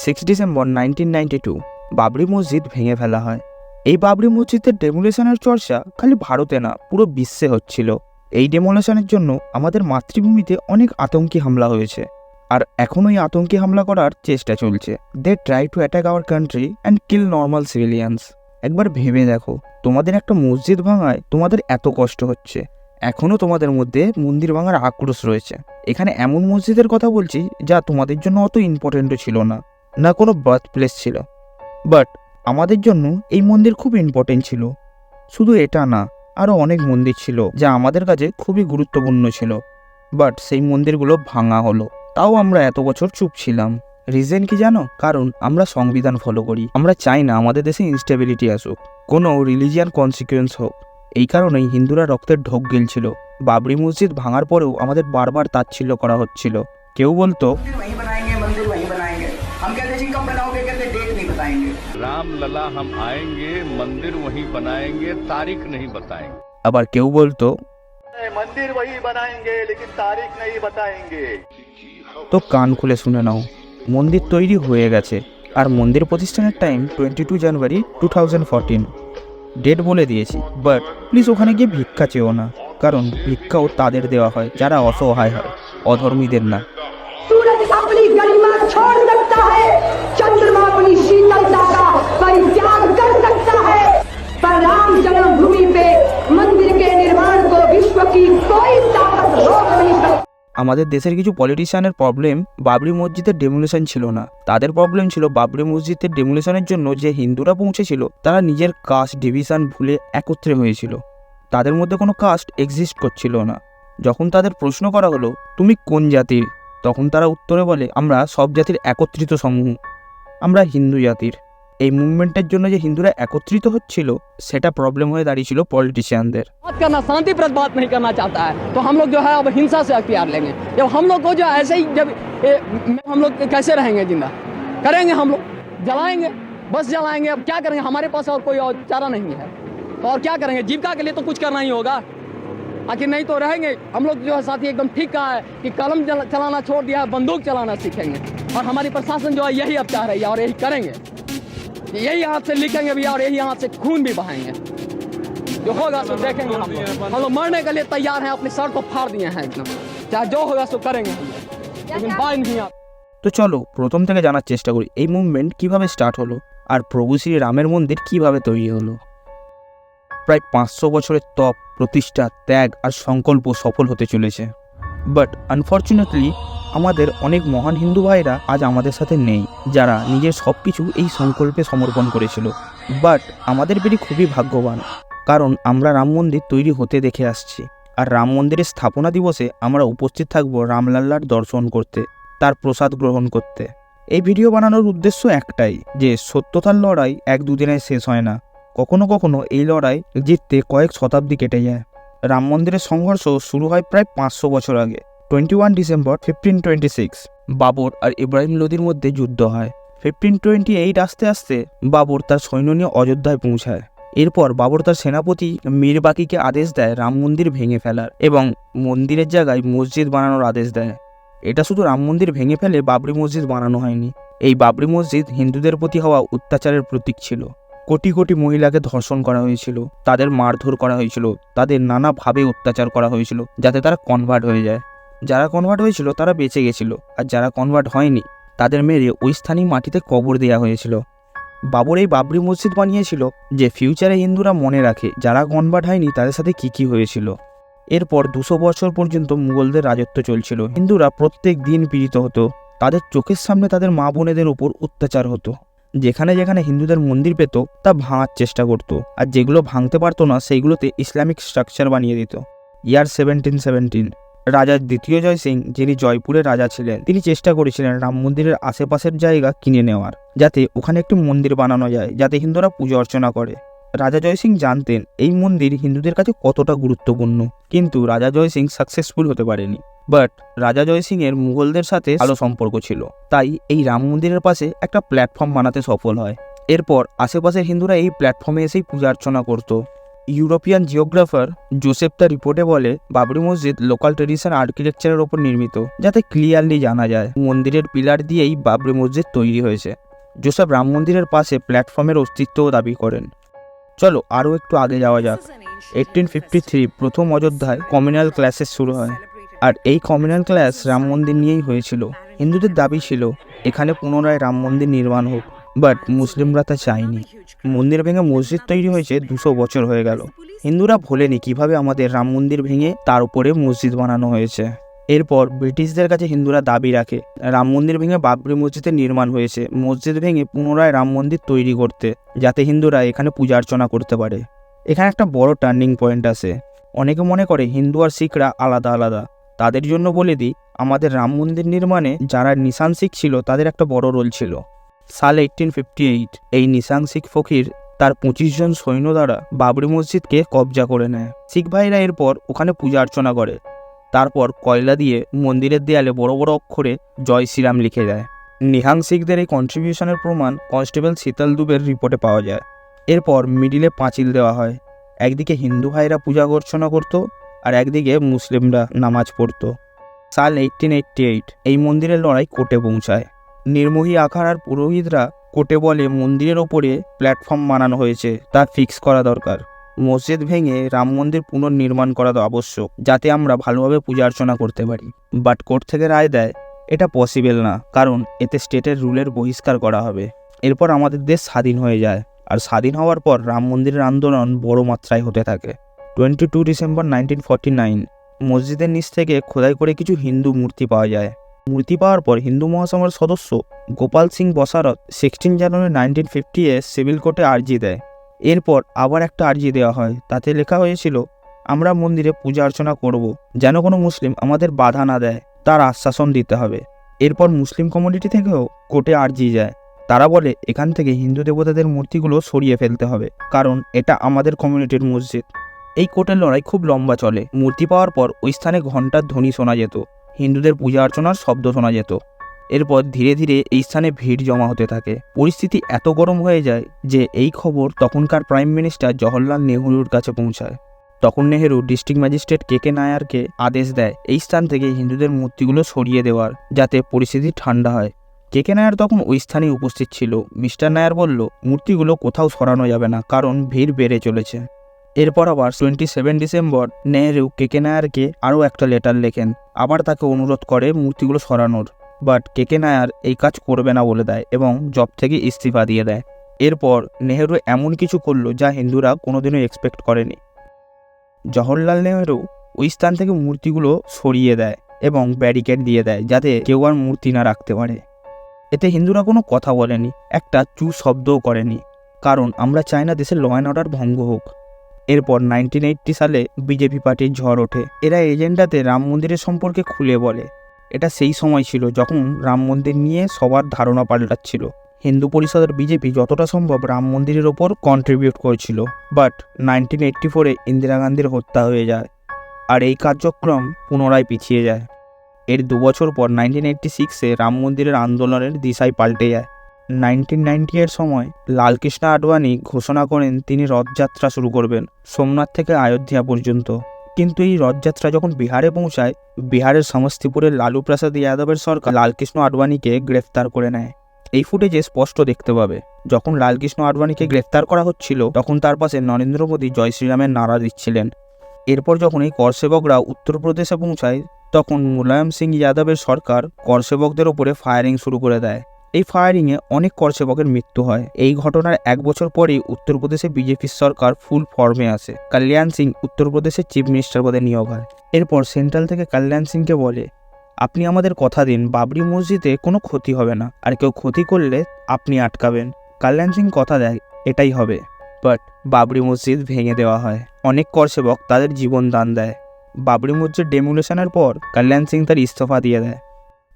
6 December 1992 Babri মসজিদ ভেঙে ফেলা হয়। এই বাবরি মসজিদের ডেমোলিশনের চর্চা খালি ভারতে না, পুরো বিশ্বে হচ্ছিল। এই ডেমোলিশনের জন্য আমাদের মাতৃভূমিতে অনেক আতঙ্কি হামলা হয়েছে, আর এখনও এই আতঙ্কি হামলা করার চেষ্টা চলছে। They try to attack our country and kill normal civilians. একবার ভেবে দেখো, তোমাদের একটা মসজিদ ভাঙায় তোমাদের এত কষ্ট হচ্ছে, এখনও তোমাদের মধ্যে মন্দির ভাঙার আক্রোশ রয়েছে। এখানে এমন মসজিদের কথা বলছি যা তোমাদের জন্য অত ইম্পর্টেন্টও ছিল না, না কোনো বার্থ প্লেস ছিল, বাট আমাদের জন্য এই মন্দির খুব ইম্পর্টেন্ট ছিল। শুধু এটা না, আরও অনেক মন্দির ছিল যা আমাদের কাছে খুবই গুরুত্বপূর্ণ ছিল, বাট সেই মন্দিরগুলো ভাঙা হলো। তাও আমরা এত বছর চুপ ছিলাম। রিজন কি জানো? কারণ আমরা সংবিধান ফলো করি। আমরা চাই না আমাদের দেশে ইনস্টেবিলিটি আসুক, কোনো রিলিজিয়ান কনসিকুয়েন্স হোক। এই কারণেই হিন্দুরা রক্তের ঢোক গিলছিল। বাবরি মসজিদ ভাঙার পরেও আমাদের বারবার তাচ্ছিল্য করা হচ্ছিল। কেউ বলতো रामलला हम आएंगे, मंदिर वहीं बनाएंगे, तारीख नहीं बताएंगे। আবার কেউ বলতো मंदिर वही बनाएंगे लेकिन तारीख नहीं बताएंगे। তো কান খুলে শুনে নাও, মন্দির তৈরি হয়ে গেছে, আর মন্দির প্রতিষ্ঠানের টাইম 22 জানুয়ারি 2014। ডেট বলে দিয়েছি, বাট প্লিজ ওখানে গিয়ে ভিক্ষা চেও না, কারণ ভিক্ষাও তাদের দেওয়া হয় যারা অসহায় হয়, অধর্মীদের না। सूरज अपनी गरिमा छोड़ सकता है, चंद्रमा अपनी शीतलता का परित्याग कर सकता है, पर राम जन्मभूमि पे मंदिर के निर्माण को विश्व की कोई ताकत रोक नहीं सकती। আমাদের দেশের কিছু পলিটিশিয়ানের প্রবলেম বাবরি মসজিদের ডেমোলিশন ছিল না, তাদের প্রবলেম ছিল বাবরি মসজিদের ডেমোলিশনের জন্য যে হিন্দুরা পৌঁছেছিল তারা নিজের কাস্ট ডিভিশন ভুলে একত্রে হয়েছিল। তাদের মধ্যে কোনো কাস্ট এক্সিস্ট করছিল না। যখন তাদের প্রশ্ন করা হলো তুমি কোন জাতির, তখন তারা উত্তরে বলে আমরা সব জাতির একত্রিত সমূহ, আমরা হিন্দু জাতির। এই মুভমেন্টের জন্য যে হিন্দুরা একত্রিত হচ্ছিল সেটা প্রবলেম হয়ে দাঁড়িয়েছিল পলিটিশিয়ানদের। बात करना शांतिप्रद बात नहीं करना चाहता है तो हम लोग जो है अब हिंसा से अख्तियार लेंगे। जब हम लोग को जो ऐसे ही जब हम लोग कैसे रहेंगे, जिंदा करेंगे, हम लोग जलाएंगे, बस जलाएंगे। अब क्या करेंगे, हमारे पास और कोई और चारा नहीं है, तो और क्या करेंगे? जीविका के लिए तो कुछ करना ही होगा, आखिर नहीं तो रहेंगे। हम लोग जो है साथी एकदम ठीक कहा है कि कलम चलाना छोड़ दिया है, बंदूक चलाना सीखेंगे। और हमारी प्रशासन जो है यही अब चाह रही है और यही करेंगे, यही हाथ से लिखेंगे भी और यही हाथ से खून भी बहाएंगे। जो होगा सो देखेंगे। हम लोग मरने के लिए तैयार हैं, अपने सर को फाड़ दिए हैं एकदम, चाहे जो होगा सो करेंगे हम लोग, लेकिन बात नहीं आता। তো চলো প্রথম থেকে জানার চেষ্টা করি এই মুভমেন্ট কিভাবে স্টার্ট হলো আর প্রভু শ্রী রামের মন্দির কিভাবে তৈরি হলো। প্রায় 500 বছরের তপ, প্রতিষ্ঠা, ত্যাগ আর সংকল্প সফল হতে চলেছে। বাট আনফর্চুনেটলি আমাদের অনেক মহান হিন্দু ভাইরা আজ আমাদের সাথে নেই, যারা নিজের সব কিছু এই সংকল্পে সমর্পণ করেছিল। বাট আমাদের বেরি খুবই ভাগ্যবান, কারণ আমরা রাম মন্দির তৈরি হতে দেখে আসছি, আর রাম মন্দিরের স্থাপনা দিবসে আমরা উপস্থিত থাকব রামলাল্লার দর্শন করতে, তার প্রসাদ গ্রহণ করতে। এই ভিডিও বানানোর উদ্দেশ্য একটাই, যে সত্যতার লড়াই 1-2 দিনে শেষ হয় না, কখনো কখনো এই লড়াই জিততে কয়েক শতাব্দী কেটে যায়। রাম মন্দিরের সংঘর্ষ শুরু হয় প্রায় 500 বছর আগে। 21 ডিসেম্বর 1526 বাবর আর ইব্রাহিম লোদির মধ্যে যুদ্ধ হয়। 1528 আসতে আসতে বাবর তার সৈন্য নিয়ে অযোধ্যায় পৌঁছায়। এরপর বাবর তার সেনাপতি মীর বাকিকে আদেশ দেয় রাম মন্দির ভেঙে ফেলার এবং মন্দিরের জায়গায় মসজিদ বানানোর আদেশ দেয়। এটা শুধু রাম মন্দির ভেঙে ফেলে বাবরি মসজিদ বানানো হয়নি, এই বাবরি মসজিদ হিন্দুদের প্রতি হওয়া অত্যাচারের প্রতীক ছিল। কোটি কোটি মহিলাকে ধর্ষণ করা হয়েছিল, তাদের মারধর করা হয়েছিল, তাদের নানাভাবে অত্যাচার করা হয়েছিল যাতে তারা কনভার্ট হয়ে যায়। যারা কনভার্ট হয়েছিল তারা বেঁচে গেছিল, আর যারা কনভার্ট হয়নি তাদের মেরে ওই স্থানীয় মাটিতে কবর দেওয়া হয়েছিল। বাবর এই বাবরি মসজিদ বানিয়েছিল যে ফিউচারে হিন্দুরা মনে রাখে যারা কনভার্ট হয়নি তাদের সাথে কী হয়েছিল। এরপর 200 বছর পর্যন্ত মুঘলদের রাজত্ব চলছিল। হিন্দুরা প্রত্যেক দিন পীড়িত হতো, তাদের চোখের সামনে তাদের মা বোনেদের উপর অত্যাচার হতো। যেখানে যেখানে হিন্দুদের মন্দির পেত তা ভাঙার চেষ্টা করতো, আর যেগুলো ভাঙতে পারতো না সেইগুলোতে ইসলামিক স্ট্রাকচার বানিয়ে দিত। ইয়ার 1717 রাজা দ্বিতীয় জয় সিং, যিনি জয়পুরের রাজা ছিলেন, তিনি চেষ্টা করেছিলেন রাম মন্দিরের আশেপাশের জায়গা কিনে নেওয়ার, যাতে ওখানে একটি মন্দির বানানো যায় যাতে হিন্দুরা পুজো অর্চনা করে। রাজা জয় সিং জানতেন এই মন্দির হিন্দুদের কাছে কতটা গুরুত্বপূর্ণ, কিন্তু রাজা জয় সিং সাকসেসফুল হতে পারেনি। বাট রাজা জয় সিং এর মুঘলদের সাথে ভালো সম্পর্ক ছিল, তাই এই রাম মন্দিরের পাশে একটা প্ল্যাটফর্ম বানাতে সফল হয়। এরপর আশেপাশের হিন্দুরা এই প্ল্যাটফর্মে এসেই পূজা অর্চনা করত। ইউরোপিয়ান জিওগ্রাফার জোসেফ তার রিপোর্টে বলে বাবরি মসজিদ লোকাল ট্রেডিশন আর্কিটেকচারের ওপর নির্মিত, যাতে ক্লিয়ারলি জানা যায় মন্দিরের পিলার দিয়েই বাবরি মসজিদ তৈরি হয়েছে। জোসেফ রাম মন্দিরের পাশে প্ল্যাটফর্মের অস্তিত্বও দাবি করেন। চলো আরও একটু আগে যাওয়া যাক। 1853 প্রথম অযোধ্যায় কমিউনাল ক্লাসেস শুরু হয়, আর এই কমিউনাল ক্লাস রাম মন্দির নিয়েই হয়েছিল। হিন্দুদের দাবি ছিল এখানে পুনরায় রাম মন্দির নির্মাণ হোক, বাট মুসলিমরা তা চায়নি। মন্দির ভেঙে মসজিদ তৈরি হয়েছে 200 বছর হয়ে গেল। হিন্দুরা ভোলেনি কিভাবে আমাদের রাম মন্দির ভেঙে তার উপরে মসজিদ বানানো হয়েছে। এরপর ব্রিটিশদের কাছে হিন্দুরা দাবি রাখে রাম মন্দির ভেঙে বাবরি মসজিদের নির্মাণ হয়েছে, মসজিদ ভেঙে পুনরায় রাম মন্দির তৈরি করতে, যাতে হিন্দুরা এখানে পূজা অর্চনা করতে পারে। এখানে একটা বড় টার্নিং পয়েন্ট আছে। অনেকে মনে করে হিন্দু আর শিখরা আলাদা আলাদা। তাদের জন্য বলে দিই, আমাদের রাম মন্দির নির্মাণে যারা নিশান শিখ ছিল তাদের একটা বড় রোল ছিল। সাল 1858 এই নিশান শিখ ফকির তার 25 জন সৈন্য দ্বারা বাবরি মসজিদকে কবজা করে নেয়। শিখ ভাইরা এরপর ওখানে পূজা অর্চনা করে, তারপর কয়লা দিয়ে মন্দিরের দেয়ালে বড় বড় অক্ষরে জয় শ্রীরাম লিখে দেয়। নিহাং শিখদের এই কন্ট্রিবিউশনের প্রমাণ কনস্টেবল শীতল দুবের রিপোর্টে পাওয়া যায়। এরপর মিডিলে পাঁচিল দেওয়া হয়, একদিকে হিন্দু ভাইরা পূজা অর্চনা করত আর একদিকে মুসলিমরা নামাজ পড়ত। সাল 1888 এই মন্দিরের লড়াই কোর্টে পৌঁছায়। নির্মোহী আখাড়ার পুরোহিতরা কোর্টে বলে মন্দিরের ওপরে প্ল্যাটফর্ম বানানো হয়েছে, তা ফিক্স করা দরকার। মসজিদ ভেঙে রাম মন্দির পুনর্নির্মাণ করা আবশ্যক, যাতে আমরা ভালোভাবে পূজা অর্চনা করতে পারি। বাট কোর্ট থেকে রায় দেয় এটা পসিবল না, কারণ এতে স্টেটের রুলের বহিষ্কার করা হবে। এরপর আমাদের দেশ স্বাধীন হয়ে যায়, আর স্বাধীন হওয়ার পর রাম মন্দিরের আন্দোলন বড় মাত্রায় হতে থাকে। 22 ডিসেম্বর 1949 মসজিদের নিচ থেকে খোদাই করে কিছু হিন্দু মূর্তি পাওয়া যায়। মূর্তি পাওয়ার পর হিন্দু মহাসভার সদস্য গোপাল সিং বসারত 16 জানুয়ারি 1950 সিভিল কোর্টে আর্জি দেয়। এরপর আবার একটা আর্জি দেওয়া হয়, তাতে লেখা হয়েছিল আমরা মন্দিরে পূজা অর্চনা করব, যেন কোনো মুসলিম আমাদের বাধা না দেয়, তার আশ্বাসন দিতে হবে। এরপর মুসলিম কমিউনিটি থেকেও কোর্টে আর্জি যায়। তারা বলে এখান থেকে হিন্দু দেবতাদের মূর্তিগুলো সরিয়ে ফেলতে হবে, কারণ এটা আমাদের কমিউনিটির মসজিদ। এই কোর্টের লড়াই খুব লম্বা চলে। মূর্তি পাওয়ার পর ওই স্থানে ঘণ্টার ধ্বনি শোনা যেত, হিন্দুদের পূজা অর্চনার শব্দ শোনা যেত। এরপর ধীরে ধীরে এই স্থানে ভিড় জমা হতে থাকে। পরিস্থিতি এত গরম হয়ে যায় যে এই খবর তখনকার প্রাইম মিনিস্টার জওহরলাল নেহরুর কাছে পৌঁছায়। তখন নেহেরু ডিস্ট্রিক্ট ম্যাজিস্ট্রেট কে নায়ারকে আদেশ দেয় এই স্থান থেকে হিন্দুদের মূর্তিগুলো সরিয়ে দেওয়ার, যাতে পরিস্থিতি ঠান্ডা হয়। কে নায়ার তখন ওই স্থানে উপস্থিত ছিল। মিস্টার নায়ার বলল মূর্তিগুলো কোথাও সরানো যাবে না, কারণ ভিড় বেড়ে চলেছে। এরপর আবার 27 ডিসেম্বর নেহেরু কে নায়ারকে আরও একটা লেটার লেখেন, আবার তাকে অনুরোধ করে মূর্তিগুলো সরানোর। বাট কে নায়ার এই কাজ করবে না বলে দেয় এবং জব থেকে ইস্তিফা দিয়ে দেয়। এরপর নেহেরু এমন কিছু করলো যা হিন্দুরা কোনোদিনও এক্সপেক্ট করেনি। জওহরলাল নেহেরু ওই স্থান থেকে মূর্তিগুলো সরিয়ে দেয় এবং ব্যারিকেড দিয়ে দেয়, যাতে কেউ আর মূর্তি না রাখতে পারে। এতে হিন্দুরা কোনো কথা বলেনি, একটা চু শব্দও করেনি, কারণ আমরা চাই না দেশের ল অ্যান্ড অর্ডার ভঙ্গ হোক। এরপর 1980 সালে বিজেপি পার্টির ঝড় ওঠে। এরা এজেন্ডাতে রাম মন্দিরের সম্পর্কে খুলে বলে। এটা সেই সময় ছিল যখন রাম মন্দির নিয়ে সবার ধারণা পাল্টাচ্ছিল। হিন্দু পরিষদের বিজেপি যতটা সম্ভব রাম মন্দিরের ওপর কন্ট্রিবিউট করছিল। বাট 1984 ইন্দিরা গান্ধীর হত্যা হয়ে যায়, আর এই কার্যক্রম পুনরায় পিছিয়ে যায়। এর 2 বছর পর 1986 রাম মন্দিরের আন্দোলনের দিশাই পাল্টে যায়। 1990 এর সময় লালকৃষ্ণ আডবাণী ঘোষণা করেন তিনি রথযাত্রা শুরু করবেন সোমনাথ থেকে অযোধ্যা পর্যন্ত। কিন্তু এই রথযাত্রা যখন বিহারে পৌঁছায়, বিহারের সমস্তিপুরের লালু প্রসাদ যাদবের সরকার লালকৃষ্ণ আডবাণীকে গ্রেফতার করে নেয়। এই ফুটেজে স্পষ্ট দেখতে পাবে, যখন লালকৃষ্ণ আডবাণীকে গ্রেফতার করা হচ্ছিল তখন তার পাশে নরেন্দ্র মোদী জয় শ্রীরামের নারা দিচ্ছিলেন। এরপর যখন এই করসেবকরা উত্তরপ্রদেশে পৌঁছায়, তখন মুলায়ম সিং যাদবের সরকার করসেবকদের ওপরে ফায়ারিং শুরু করে দেয়। এই ফায়ারিংয়ে অনেক করসেবকের মৃত্যু হয়। এই ঘটনার 1 বছর পরেই উত্তরপ্রদেশে বিজেপির সরকার ফুল ফর্মে আসে। কল্যাণ সিং উত্তরপ্রদেশের চিফ মিনিস্টার পদে নিয়োগ হয়। এরপর সেন্ট্রাল থেকে কল্যাণ সিংকে বলে আপনি আমাদের কথা দিন বাবরি মসজিদে কোনো ক্ষতি হবে না, আর কেউ ক্ষতি করলে আপনি আটকাবেন। কল্যাণ সিং কথা দেয় এটাই হবে। বাট বাবরি মসজিদ ভেঙে দেওয়া হয়। অনেক করসেবক তাদের জীবন দান দেয়। বাবরি মসজিদ ডেমোলিশনের পর কল্যাণ সিং তার ইস্তফা দিয়ে দেয়।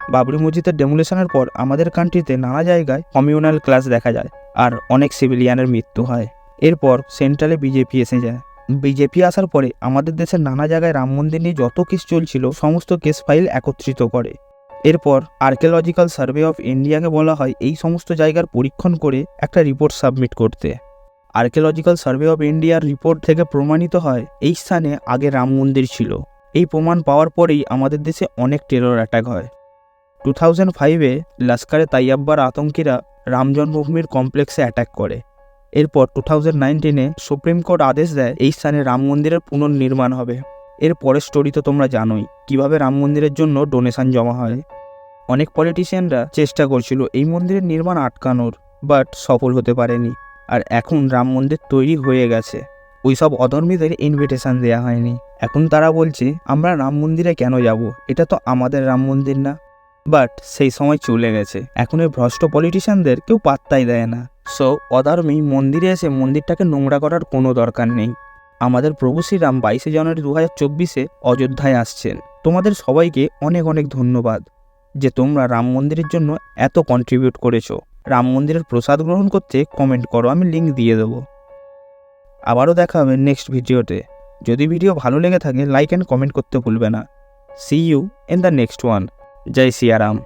বাবরি মসজিদের ডেমোলিশনের পর আমাদের কান্ট্রিতে নানা জায়গায় কমিউনাল ক্লাস দেখা যায়, আর অনেক সিভিলিয়ানের মৃত্যু হয়। এরপর সেন্ট্রালে বিজেপি এসে যায়। বিজেপি আসার পরে আমাদের দেশের নানা জায়গায় রাম মন্দির নিয়ে যত কেস চলছিল সমস্ত কেস ফাইল একত্রিত করে। এরপর আর্কিওলজিক্যাল সার্ভে অফ ইন্ডিয়াকে বলা হয় এই সমস্ত জায়গার পরীক্ষণ করে একটা রিপোর্ট সাবমিট করতে। আর্কিওলজিক্যাল সার্ভে অফ ইন্ডিয়ার রিপোর্ট থেকে প্রমাণিত হয় এই স্থানে আগে রাম মন্দির ছিল। এই প্রমাণ পাওয়ার পরেই আমাদের দেশে অনেক টেরর অ্যাটাক হয়। 2005-এ লস্করে তাইয়্যাবার আতঙ্কিরা রাম জন্মভূমির কমপ্লেক্সে অ্যাটাক করে। এরপর 2019-এ সুপ্রিম কোর্ট আদেশ দেয় এই স্থানে রাম মন্দিরের পুনর্নির্মাণ হবে। এর পরের স্টোরি তো তোমরা জানোই, কিভাবে রাম মন্দিরের জন্য ডোনেশন জমা হয়। অনেক পলিটিশিয়ানরা চেষ্টা করছিল এই মন্দিরের নির্মাণ আটকানোর, বাট সফল হতে পারেনি। আর এখন রাম মন্দির তৈরি হয়ে গেছে, ওই সব অধর্মীদের ইনভিটেশন দেওয়া হয়নি। এখন তারা বলছে আমরা রাম মন্দিরে কেন যাব, এটা তো আমাদের রাম মন্দির না। বাট সেই সময় চলে গেছে, এখন এই ভ্রষ্ট পলিটিশিয়ানদের কেউ পাত্তাই দেয় না। সো অধর্মী মন্দিরে এসে মন্দিরটাকে নোংরা করার কোনো দরকার নেই। আমাদের প্রভু শ্রীরাম 22শে জানুয়ারি 2024-এ অযোধ্যায় আসছেন। তোমাদের সবাইকে অনেক অনেক ধন্যবাদ যে তোমরা রাম মন্দিরের জন্য এত কন্ট্রিবিউট করেছো। রাম মন্দিরের প্রসাদ গ্রহণ করতে কমেন্ট করো, আমি লিঙ্ক দিয়ে দেবো। আবারও দেখা হবে নেক্সট ভিডিওতে। যদি ভিডিও ভালো লেগে থাকে লাইক অ্যান্ড কমেন্ট করতে ভুলবে না। See you in the next one. জয় সিয়া রাম।